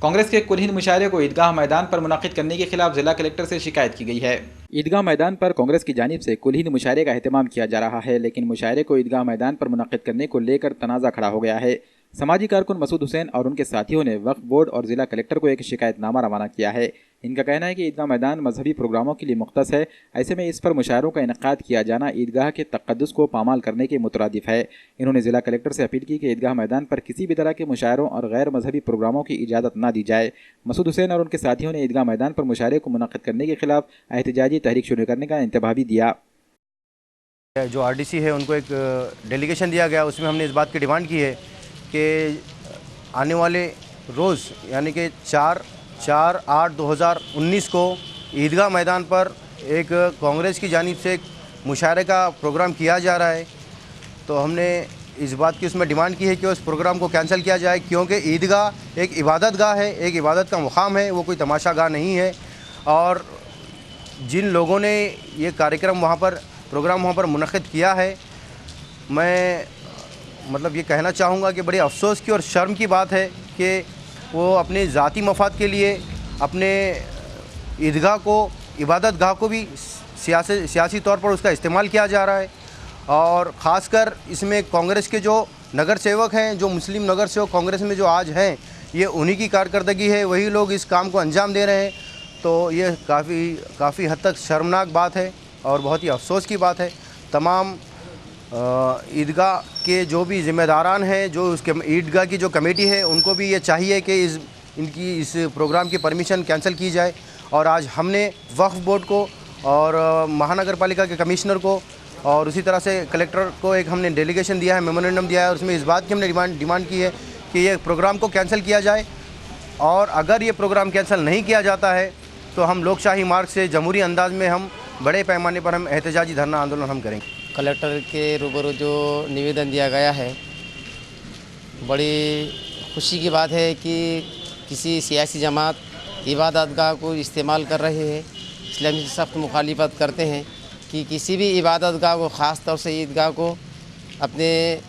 कांग्रेस के कुल हिंद मुशायरे को ईदगाह मैदान पर मुनक़िद करने के खिलाफ जिला कलेक्टर से शिकायत की गई है। ईदगाह मैदान पर कांग्रेस की जानिब से कुल हिंद मुशायरे का एहतमाम किया जा रहा है, लेकिन मुशायरे को ईदगाह मैदान पर मुनक़िद करने को लेकर तनाज़ा खड़ा हो गया है। समाजी कारकुन मसूद हुसैन और उनके साथियों ने वक्फ बोर्ड और जिला कलेक्टर को एक शिकायतनामा रवाना किया है। इनका कहना है कि ईदगाह मैदान मजहबी प्रोग्रामों के लिए मुख्तस है, ऐसे में इस पर मुशायरों का इनकाद किया जाना ईदगाह के तक़द्दुस को पामाल करने के मुतरादिफ है। इन्होंने जिला कलेक्टर से अपील की कि ईदगाह मैदान पर किसी भी तरह के मुशायरों और गैर मजहबी प्रोग्रामों की इजाज़त न दी जाए। मसूद हुसैन और उनके साथियों ने ईदगाह मैदान पर मुशायरे को मुनक़िद करने के खिलाफ एहतजाजी तहरीक शुरू करने का इंतबाह भी दिया। जो RDC है उनको एक डेलीगेशन दिया गया, उसमें हमने इस बात की डिमांड की है कि आने वाले रोज़ यानी कि 4/8/2019 को ईदगाह मैदान पर एक कांग्रेस की जानिब से एक मुशायरे का प्रोग्राम किया जा रहा है। तो हमने इस बात की उसमें डिमांड की है कि उस प्रोग्राम को कैंसिल किया जाए, क्योंकि ईदगाह एक इबादत गाह है, एक इबादत का मुकाम है, वो कोई तमाशा गाह नहीं है। और जिन लोगों ने ये कार्यक्रम प्रोग्राम वहाँ पर मुनक़िद किया है, मैं मतलब ये कहना चाहूँगा कि बड़ी अफसोस की और शर्म की बात है कि वो अपने ज़ाती मफाद के लिए अपने ईदगाह को, इबादत गाह को भी सियासी तौर पर उसका इस्तेमाल किया जा रहा है। और ख़ासकर इसमें कांग्रेस के जो नगर सेवक हैं, जो मुस्लिम नगर सेवक कांग्रेस में जो आज हैं, ये उन्हीं की कारकर्दगी है, वही लोग इस काम को अंजाम दे रहे हैं। तो ये काफ़ी हद तक शर्मनाक बात है और बहुत ही अफसोस की बात है। तमाम ईदगाह के जो भी ज़िम्मेदारान हैं, जो उसके ईदगाह की जो कमेटी है, उनको भी ये चाहिए कि इनकी इस प्रोग्राम की परमिशन कैंसिल की जाए। और आज हमने वक्फ बोर्ड को और महानगर पालिका के कमिश्नर को और उसी तरह से कलेक्टर को एक हमने डेलीगेशन दिया है, मेमोरेंडम दिया है, और उसमें इस बात की हमने डिमांड की है कि ये प्रोग्राम को कैंसिल किया जाए। और अगर ये प्रोग्राम कैंसिल नहीं किया जाता है तो हम लोकशाही मार्ग से जमहूरी अंदाज में हम बड़े पैमाने पर हम एहतजाजी धरना आंदोलन हम करेंगे। कलेक्टर के रूबरू जो निवेदन दिया गया है, बड़ी खुशी की बात है कि किसी सियासी जमात इबादतगाह को इस्तेमाल कर रहे हैं। इसलिए हम सख्त मुखालिफत करते हैं कि किसी भी इबादतगाह को, ख़ास तौर से ईदगाह को, अपने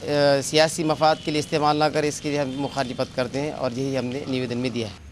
सियासी मफाद के लिए इस्तेमाल ना करें। इसके लिए हम मुखालिफत करते हैं और यही हमने निवेदन में दिया है।